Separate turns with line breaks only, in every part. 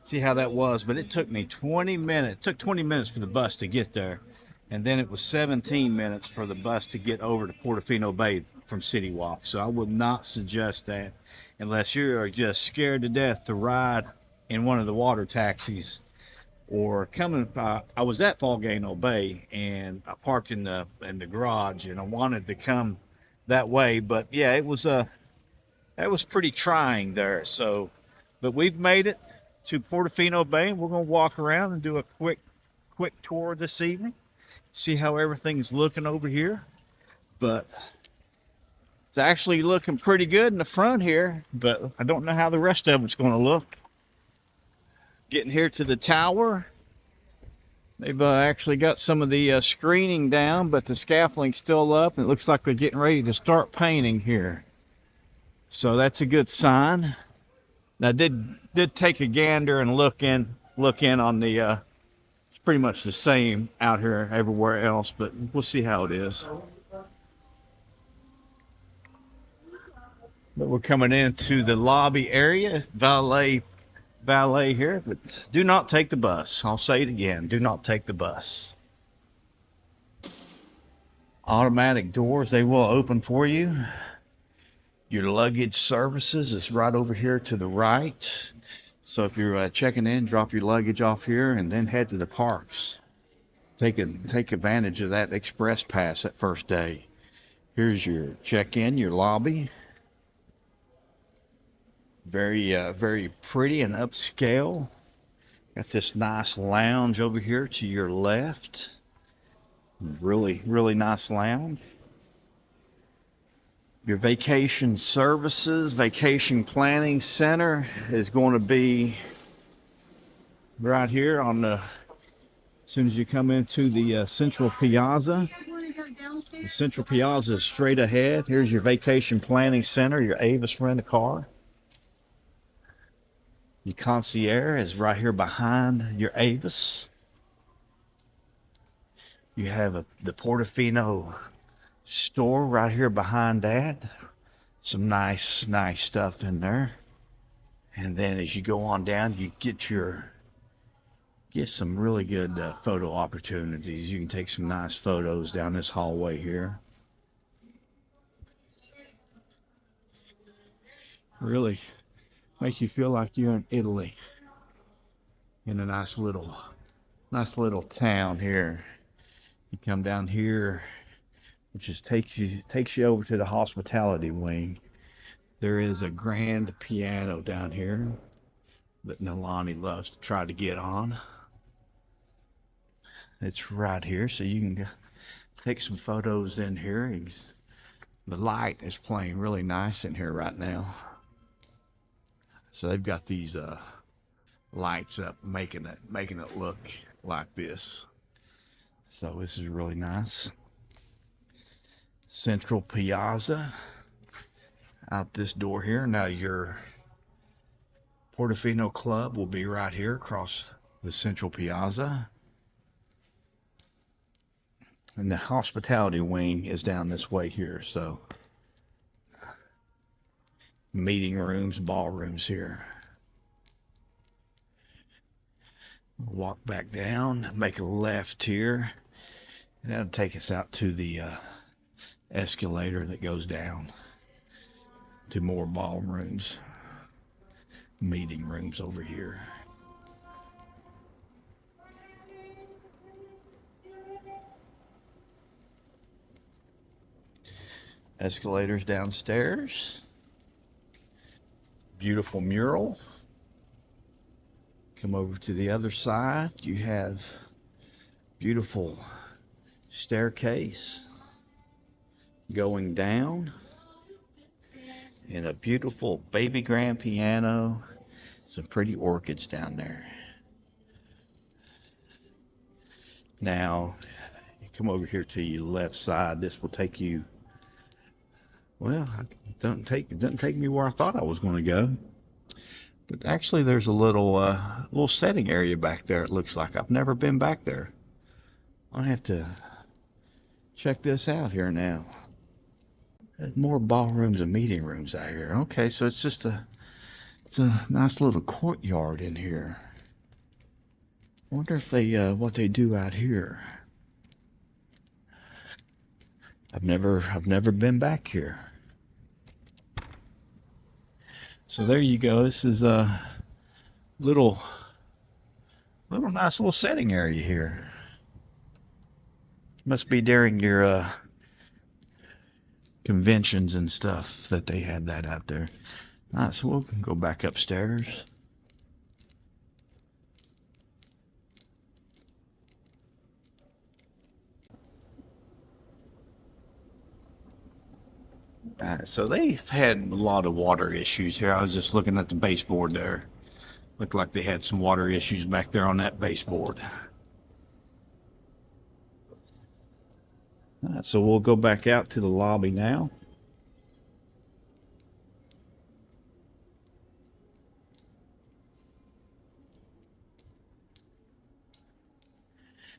see how that was. But it took me 20 minutes. It took 20 minutes for the bus to get there. And then it was 17 minutes for the bus to get over to Portofino Bay from City Walk. So I would not suggest that unless you are just scared to death to ride in one of the water taxis or coming. I was at Fallgano Bay and I parked in the garage and I wanted to come that way, but yeah, it was pretty trying there. So, but we've made it to Portofino Bay. We're going to walk around and do a quick tour this evening. See how everything's looking over here. But it's actually looking pretty good in the front here, but I don't know how the rest of it's going to look. Getting here to the tower. They've actually got some of the screening down, but the scaffolding's still up, and it looks like they're getting ready to start painting here. So that's a good sign. Now, did take a gander and look in on the. It's pretty much the same out here everywhere else, but we'll see how it is. But we're coming into the lobby area, valet here, but do not take the bus. I'll say it again, do not take the bus. Automatic doors, they will open for you. Your luggage services is right over here to the right. So if you're checking in, drop your luggage off here and then head to the parks. Take advantage of that express pass that first day. Here's your check-in, your lobby. Very pretty and upscale. Got this nice lounge over here to your left. Really nice lounge. Your vacation services, vacation planning center is going to be right here on the, as soon as you come into the central piazza. The central piazza is straight ahead. Here's your vacation planning center, your Avis rent-a-car. Your concierge is right here behind your Avis. You have the Portofino store right here behind that. Some nice stuff in there. And then as you go on down, you get some really good photo opportunities. You can take some nice photos down this hallway here. Really make you feel like you're in Italy, in a nice little town here. You come down here, which just takes you over to the hospitality wing. There is a grand piano down here that Nalani loves to try to get on. It's right here, so you can take some photos in here. The light is playing really nice in here right now. So they've got these lights up, making it look like this. So this is really nice. Central Piazza out this door here. Now your Portofino Club will be right here across the Central Piazza. And the hospitality wing is down this way here. So meeting rooms, ballrooms here. Walk back down, make a left here, and that'll take us out to the escalator that goes down to more ballrooms, meeting rooms over here. Escalators downstairs. Beautiful mural. Come over to the other side. You have beautiful staircase going down, and a beautiful baby grand piano. Some pretty orchids down there. Now, you come over here to your left side. This will take you, well, it doesn't take me where I thought I was going to go. But actually, there's a little setting area back there. It looks like I've never been back there. I have to check this out here now. There's more ballrooms and meeting rooms out here. Okay, so it's a nice little courtyard in here. wonder if they what they do out here. I've never been back here. So there you go. This is a little nice little setting area here. Must be during your conventions and stuff that they had that out there. All right, so we'll go back upstairs. All right, so they've had a lot of water issues here. I was just looking at the baseboard there. Looked like they had some water issues back there on that baseboard. All right, so we'll go back out to the lobby now.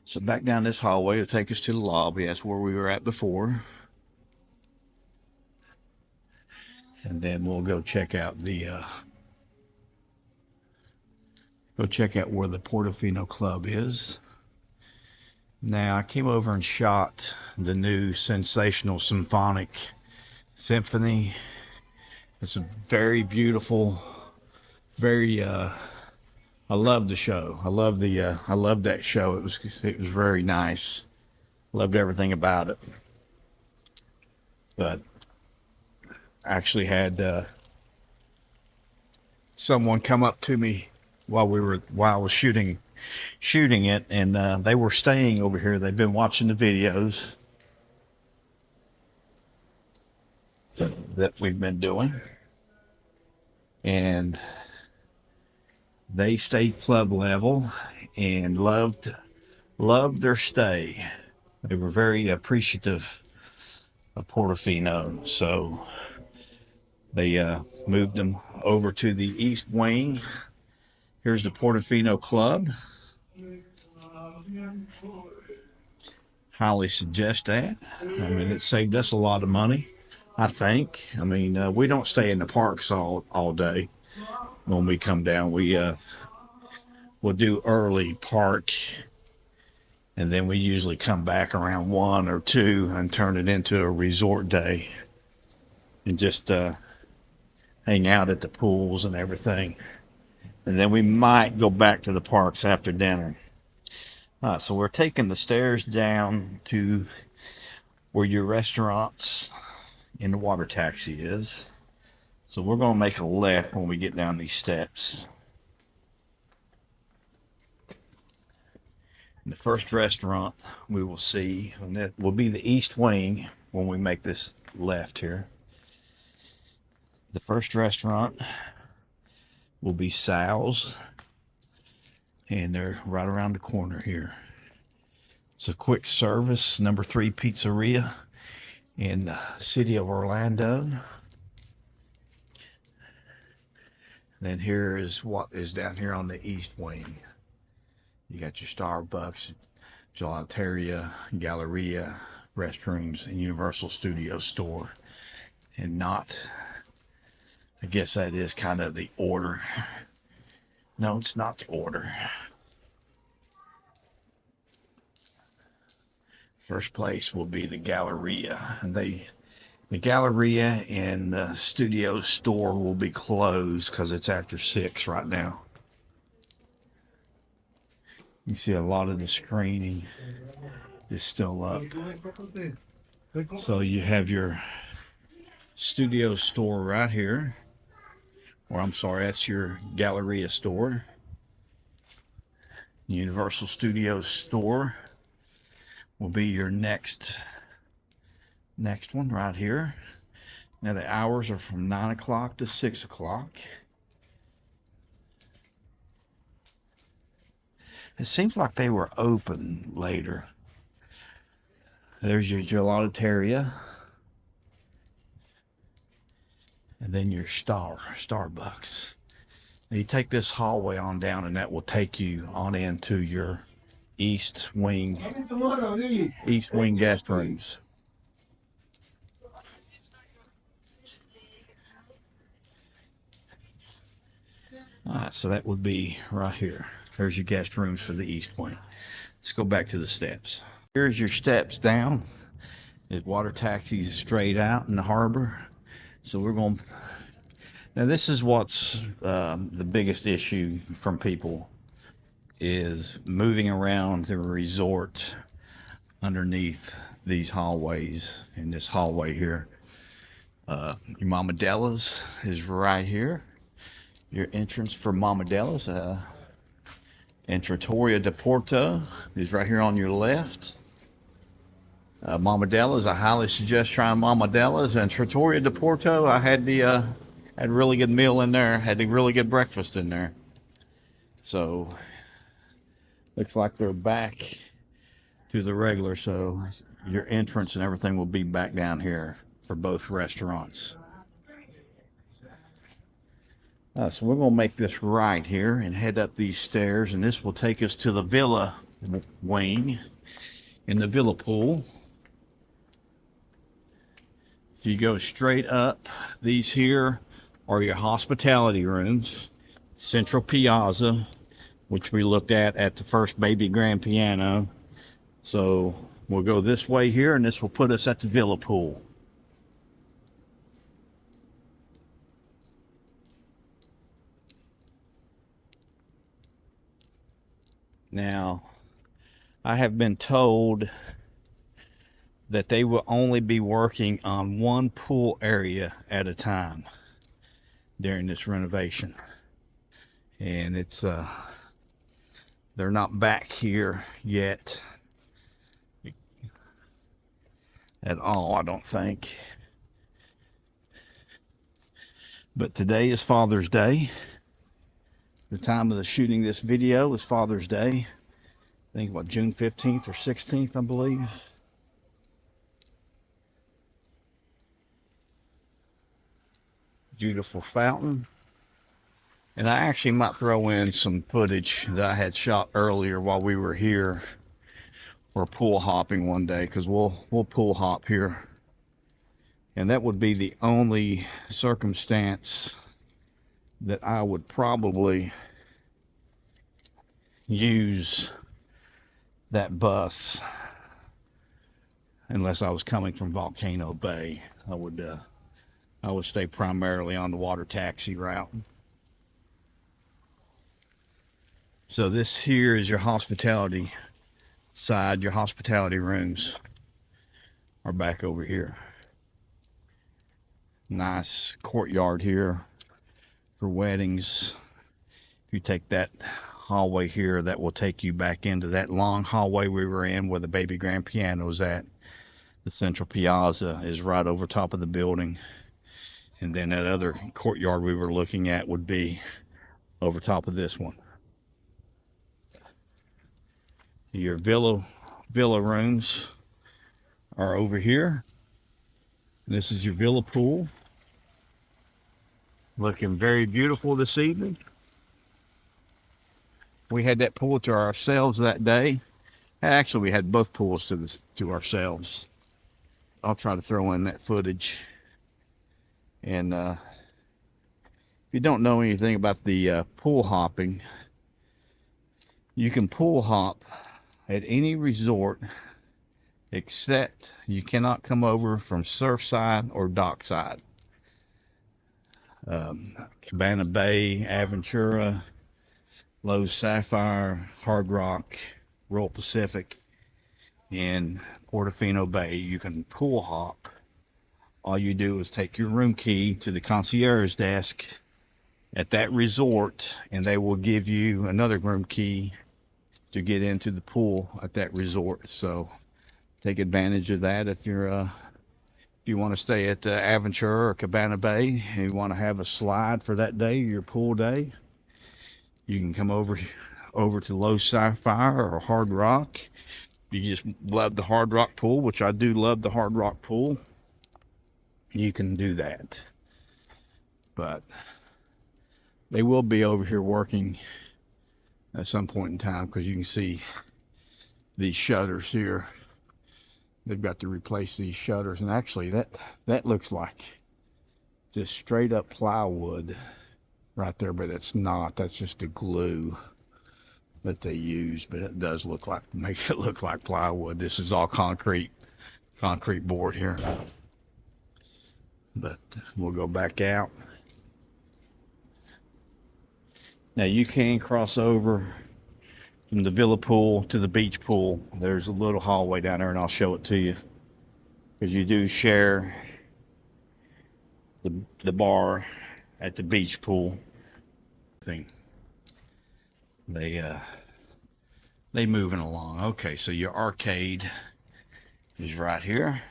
So back down this hallway will take us to the lobby. That's where we were at before. And then we'll go check out the where the Portofino Club is. Now I came over and shot the new sensational symphonic symphony. It's a very beautiful, very I love the show. I love that show. It was very nice. Loved everything about it. But I actually had someone come up to me while I was shooting it, and they were staying over here. They've been watching the videos that we've been doing, and they stayed club level and loved their stay. They were very appreciative of Portofino, so they moved them over to the East Wing. Here's the Portofino Club. Highly suggest that. I mean, it saved us a lot of money, I think. I mean, we don't stay in the parks all day when we come down. We'll do early park, and then we usually come back around 1 or 2 and turn it into a resort day and just hang out at the pools and everything. And then we might go back to the parks after dinner. All right, so we're taking the stairs down to where your restaurants and the water taxi is. So we're going to make a left when we get down these steps. And the first restaurant we will see, and that will be the East Wing when we make this left here. The first restaurant will be Ciao's, and they're right around the corner here. It's a quick service, number 3 pizzeria in the city of Orlando. Then here is what is down here on the East Wing. You got your Starbucks, Gelateria, Galleria, restrooms, and Universal Studio store. And not, I guess that is kind of the order. No, it's not the order. First place will be the Galleria, and the Galleria and the Studio store will be closed because it's after 6 right now. You see a lot of the screening is still up. So you have your Studio store right here, or I'm sorry, that's your Galleria store. Universal Studios store will be your next one right here. Now the hours are from 9 o'clock to 6 o'clock. It seems like they were open later. There's your Gelateria. And then your Starbucks. Now you take this hallway on down, and that will take you on into your East Wing guest rooms. All right, so that would be right here. There's your guest rooms for the east wing. Let's go back to the steps. Here's your steps down. There's water taxis straight out in the harbor. So we're going. Now this is what's the biggest issue from people is moving around the resort underneath these hallways. In this hallway here, your Mama Della's is right here. Your entrance for Mama Della's. And Trattoria de Porto is right here on your left. Mama Della's, I highly suggest trying Mama Della's. And Trattoria de Porto, I had had a really good meal in there. Had a really good breakfast in there. So looks like they're back to the regular. So your entrance and everything will be back down here for both restaurants. So we're going to make this right here and head up these stairs, and this will take us to the villa wing in the villa pool. If you go straight up, these here are your hospitality rooms. Central Piazza, which we looked at the first baby grand piano. So we'll go this way here, and this will put us at the villa pool. Now, I have been told that they will only be working on one pool area at a time during this renovation. And it's, they're not back here yet at all, I don't think. But today is Father's Day. The time of the shooting this video is Father's Day. I think what, June 15th or 16th, I believe. Beautiful fountain. And I actually might throw in some footage that I had shot earlier while we were here for pool hopping one day, because we'll pool hop here. And that would be the only circumstance that I would probably use that bus, unless I was coming from Volcano Bay. I would stay primarily on the water taxi route. So this here is your hospitality side. Your hospitality rooms are back over here. Nice courtyard here for weddings. If you take that hallway here, that will take you back into that long hallway we were in where the baby grand piano is at. The central piazza is right over top of the building. And then that other courtyard we were looking at would be over top of this one. Your villa rooms are over here. This is your villa pool. Looking very beautiful this evening. We had that pool to ourselves that day. Actually, we had both pools to ourselves. I'll try to throw in that footage. And if you don't know anything about the pool hopping, you can pool hop at any resort, except you cannot come over from Surfside or Dockside. Cabana Bay, Aventura, Lowe's Sapphire, Hard Rock, Royal Pacific, and Portofino Bay, you can pool hop. All you do is take your room key to the concierge desk at that resort, and they will give you another room key to get into the pool at that resort. So take advantage of that if you're if you want to stay at Aventura or Cabana Bay and you want to have a slide for that day, your pool day. You can come over to Low Sapphire or Hard Rock. You just love the Hard Rock pool, which I do love the Hard Rock pool. You can do that. But they will be over here working at some point in time, because you can see these shutters here. They've got to replace these shutters, and actually that looks like just straight up plywood right there, but it's not. That's just a glue that they use, but it does look like, make it look like plywood. This is all concrete board here. But we'll go back out. Now you can cross over from the villa pool to the beach pool. There's a little hallway down there, and I'll show it to you, because you do share the bar at the beach pool thing. They moving along. Okay, so your arcade is right here.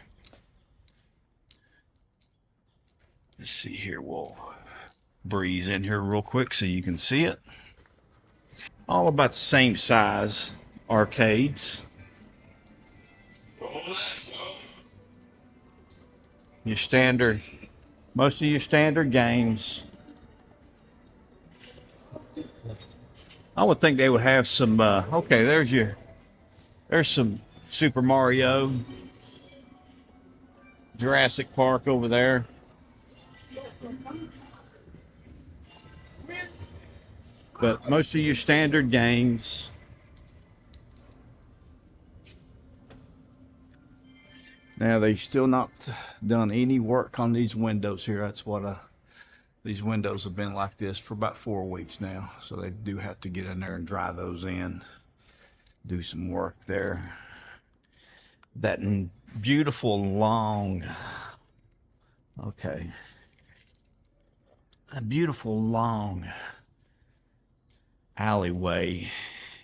Let's see here. We'll breeze in here real quick so you can see it. All about the same size arcades. Your standard, most of your standard games. I would think they would have some, okay, there's some Super Mario, Jurassic Park over there. But most of your standard games. Now, they've still not done any work on these windows here. That's what these windows have been like this for about 4 weeks now. So they do have to get in there and dry those in, do some work there. That beautiful long, okay, a beautiful long alleyway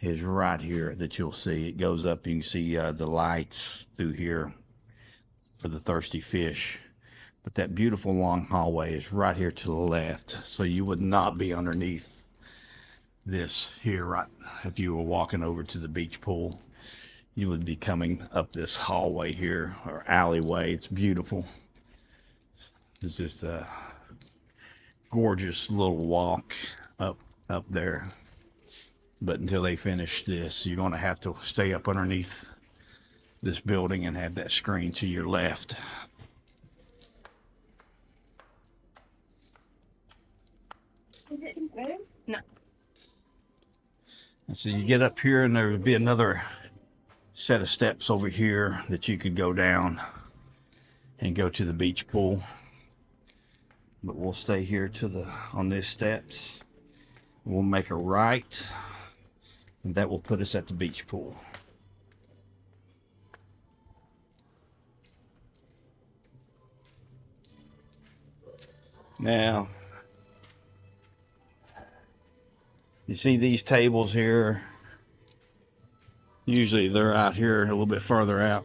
is right here that you'll see. It goes up, you can see the lights through here for the thirsty fish. But that beautiful long hallway is right here to the left, so you would not be underneath this here, right? If you were walking over to the beach pool, you would be coming up this hallway here, or alleyway. It's beautiful. It's just a gorgeous little walk up there. But until they finish this, you're going to have to stay up underneath this building and have that screen to your left.
Is it in room? No.
And so you get up here, and there would be another set of steps over here that you could go down and go to the beach pool. But we'll stay here on these steps. We'll make a right, and that will put us at the beach pool. Now, you see these tables here? Usually they're out here a little bit further out.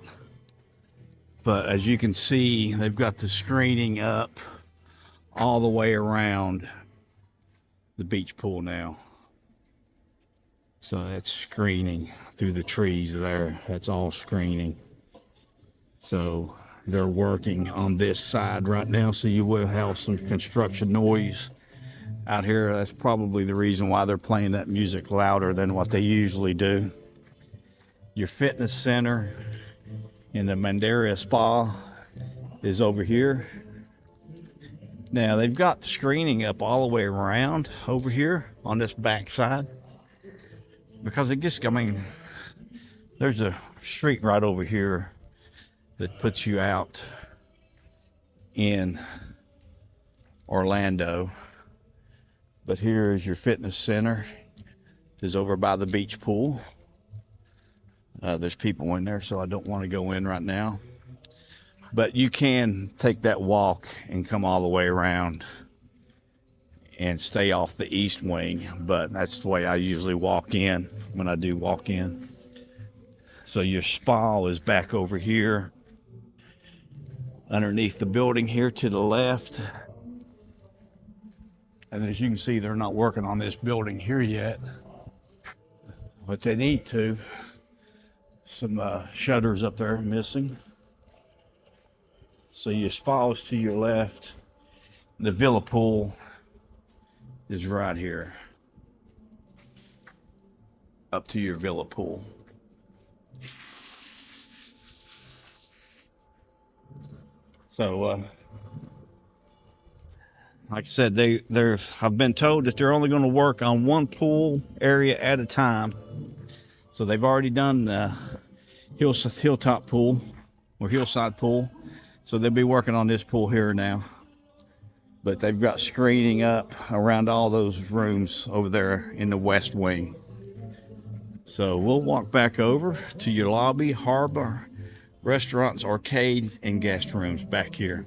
But as you can see, they've got the screening up all the way around the beach pool now. So that's screening through the trees there. That's all screening. So they're working on this side right now, so you will have some construction noise out here. That's probably the reason why they're playing that music louder than what they usually do. Your fitness center in the Mandaria Spa is over here. Now, they've got screening up all the way around over here on this back side, because it gets, I mean, there's a street right over here that puts you out in Orlando. But here is your fitness center, is over by the beach pool. There's people in there, so I don't want to go in right now. But you can take that walk and come all the way around and stay off the east wing. But that's the way I usually walk in when I do walk in. So your spa is back over here underneath the building here to the left. And as you can see, they're not working on this building here yet, but they need to. Some shutters up there missing. So your spa is to your left. The villa pool is right here, up to your villa pool. So, like I said, I've been told that they're only going to work on one pool area at a time. So they've already done the hilltop pool or hillside pool. So they'll be working on this pool here now. But they've got screening up around all those rooms over there in the west wing. So we'll walk back over to your lobby, harbor, restaurants, arcade, and guest rooms back here.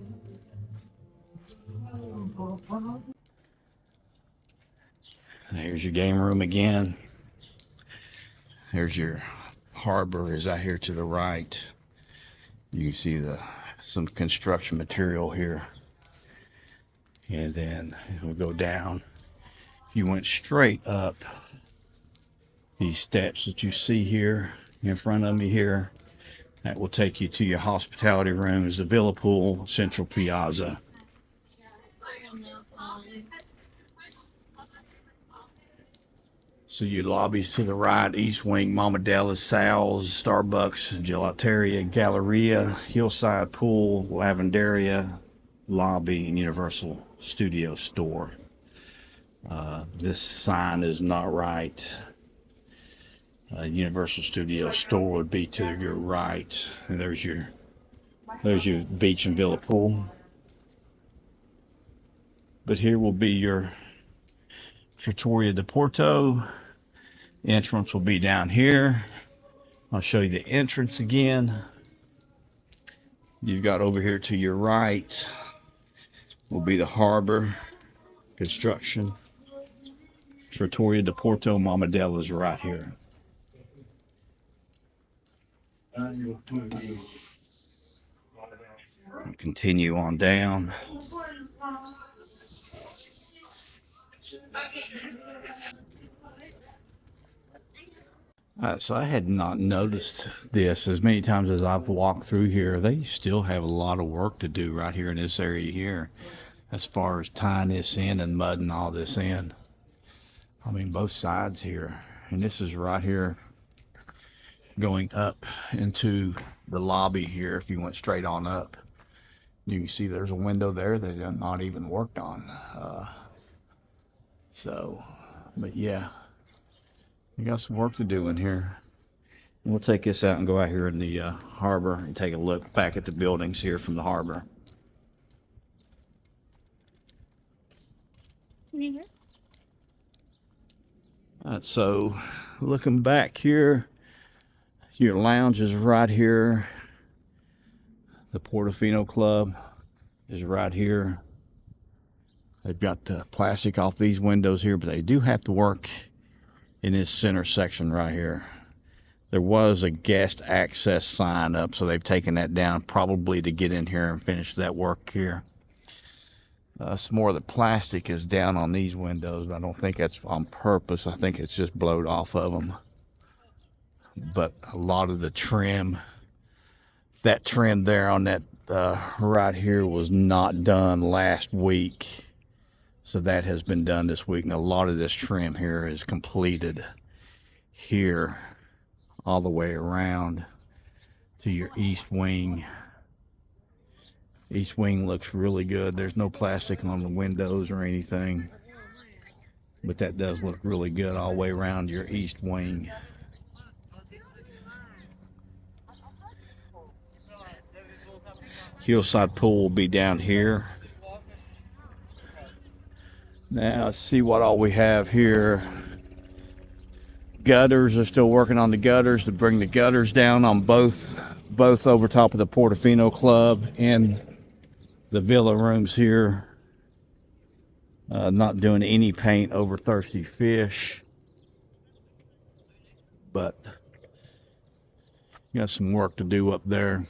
There's your game room again. There's your harbor is out here to the right. You can see some construction material here. And then we'll go down. If you went straight up these steps that you see here in front of me here, that will take you to your hospitality rooms, the villa pool, central piazza. So your lobbies to the right, east wing, Mama Della's, Sal's, Starbucks, Gelateria, Galleria, Hillside Pool, Lavenderia, lobby, and Universal Studio Store. This sign is not right. Universal Studio Store would be to your right. And there's your beach and villa pool. But here will be your Trattoria de Porto. Entrance will be down here. I'll show you the entrance again. You've got over here to your right will be the harbor construction. Trattoria de Porto, Mama Della's right here. Continue on down. So I had not noticed this as many times as I've walked through here. They still have a lot of work to do right here in this area here as far as tying this in and mudding all this in. I mean, both sides here. And this is right here going up into the lobby here. If you went straight on up, you can see there's a window there that they've not even worked on. But yeah, you got some work to do in here. And we'll take this out and go out here in the harbor and take a look back at the buildings here from the harbor. So looking back here, your lounge is right here. The Portofino Club is right here. They've got the plastic off these windows here, but they do have to work in this center section right here. There was a guest access sign up, so they've taken that down probably to get in here and finish that work here. Some more of the plastic is down on these windows, but I don't think that's on purpose. I think it's just blowed off of them. But a lot of the trim, that trim there on that right here was not done last week. So that has been done this week. And a lot of this trim here is completed here all the way around to your east wing. East wing looks really good. There's no plastic on the windows or anything, but that does look really good all the way around your east wing. Hillside pool will be down here. Now let's see what all we have here. Gutters, are still working on the gutters to bring the gutters down on both over top of the Portofino Club and the villa rooms here. Not doing any paint over Thirsty Fish, but got some work to do up there.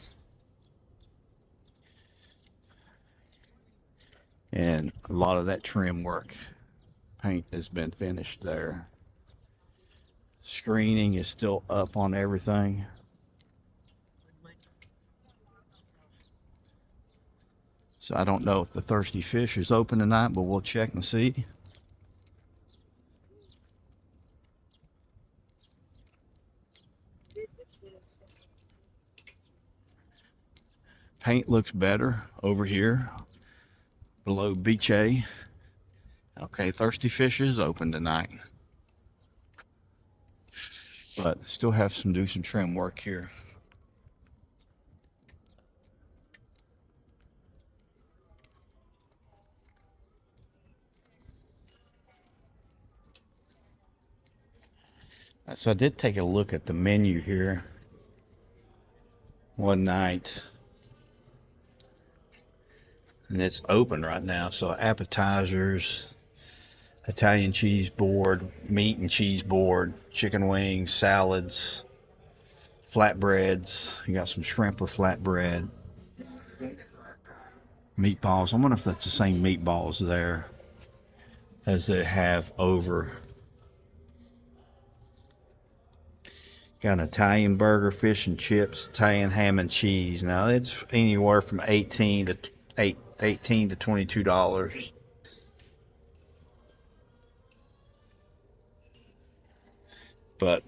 And a lot of that trim work, paint has been finished there. Screening is still up on everything. So I don't know if the Thirsty Fish is open tonight, but we'll check and see. Paint looks better over here below Beach A. Okay, Thirsty Fish is open tonight. but still have some trim work here. So I did take a look at the menu here one night, and it's open right now. So appetizers, Italian cheese board, meat and cheese board, chicken wings, salads, flatbreads. You got some shrimp with flatbread, meatballs. I wonder if that's the same meatballs there as they have over. Got an Italian burger, fish and chips, Italian ham and cheese. Now it's anywhere from $18 to $22. But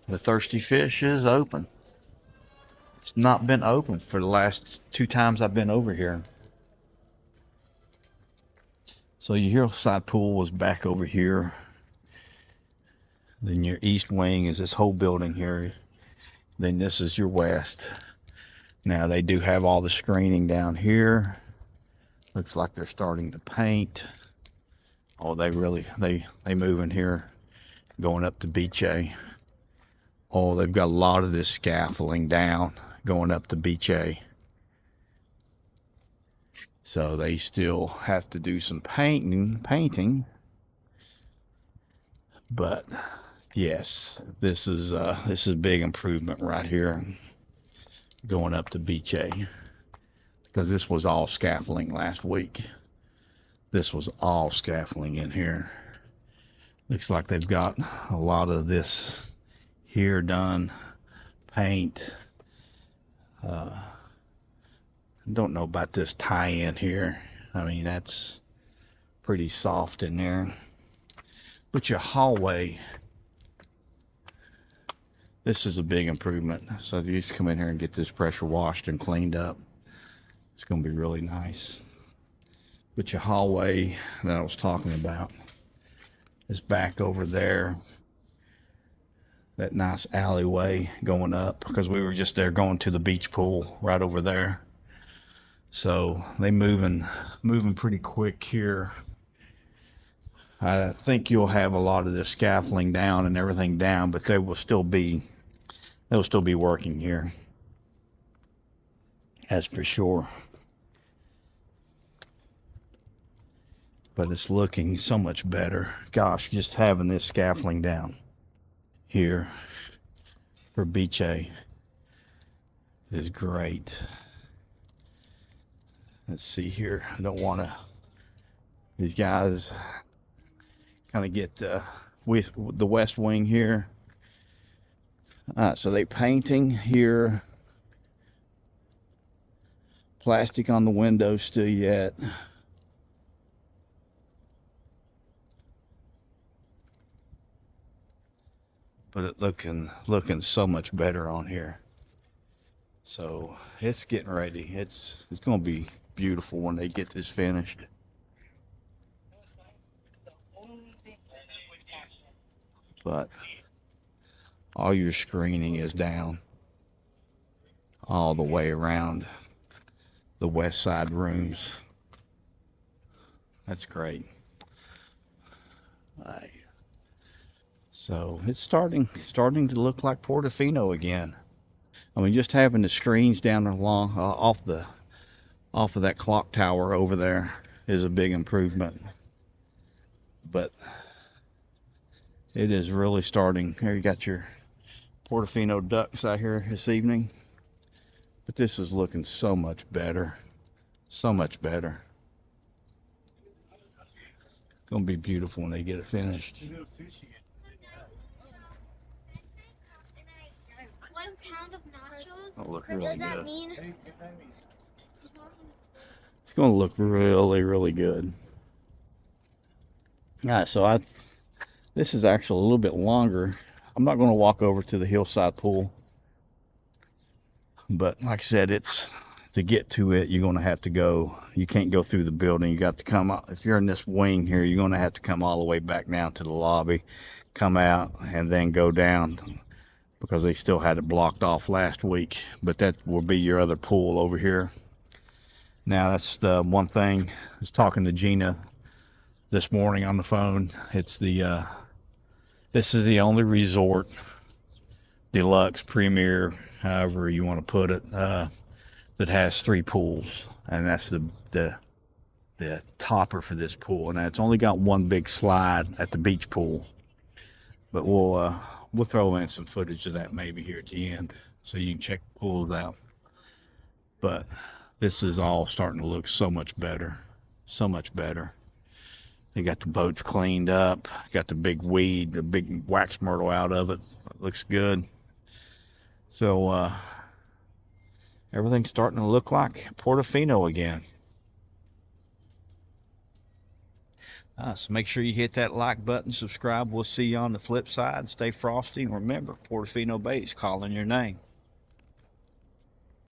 the Thirsty Fish is open. It's not been open for the last 2 times I've been over here. So your hillside pool was back over here. Then your east wing is this whole building here. Then this is your west. Now they do have all the screening down here. Looks like they're starting to paint. Oh, they move in here, going up to Beach A. Oh, they've got a lot of this scaffolding down going up to Beach A. So they still have to do some painting. But yes, this is a big improvement right here going up to Beach A, because this was all scaffolding last week. This was all scaffolding in here. Looks like they've got a lot of this here done, paint. Don't know about this tie-in here. I mean, that's pretty soft in there. But your hallway, this is a big improvement. So if you just come in here and get this pressure washed and cleaned up, it's going to be really nice. But your hallway that I was talking about is back over there. That nice alleyway going up, because we were just there going to the beach pool right over there. So they moving pretty quick here. I think you'll have a lot of the scaffolding down and everything down, but they'll still be working here. That's for sure. But it's looking so much better. Gosh, just having this scaffolding down here for Beach A is great. Let's see here. I don't want to. These guys kind of get with the west wing here. So they painting here. Plastic on the windows still yet. But it looking so much better on here. So it's getting ready. It's going to be beautiful when they get this finished. But all your screening is down all the way around the west side rooms. That's great. All right. So it's starting to look like Portofino again. I mean, just having the screens down along off of that clock tower over there is a big improvement. But it is really starting. Here you got your Portofino ducks out here this evening. But this is looking so much better. So much better. It's going to be beautiful when they get it finished.
1 pound of nachos.
It'll look really
Does that
good.
mean?
It's going to look really, really good. All right, so this is actually a little bit longer. I'm not going to walk over to the hillside pool, but like I said, it's to get to it, you're going to have to go. You can't go through the building. You got to come out. If you're in this wing here, you're going to have to come all the way back down to the lobby, come out and then go down, because they still had it blocked off last week. But that will be your other pool over here. Now, that's the one thing. I was talking to Gina this morning on the phone. It's the this is the only resort, deluxe, premier, however you want to put it, that has 3 pools, and that's the topper for this pool. And it's only got one big slide at the beach pool, but we'll throw in some footage of that maybe here at the end, so you can check the pools out. But this is all starting to look so much better, so much better. They got the boats cleaned up, got the big weed, the big wax myrtle out of it. It looks good. So everything's starting to look like Portofino again. So make sure you hit that like button, subscribe. We'll see you on the flip side. Stay frosty, and remember, Portofino Bay is calling your name.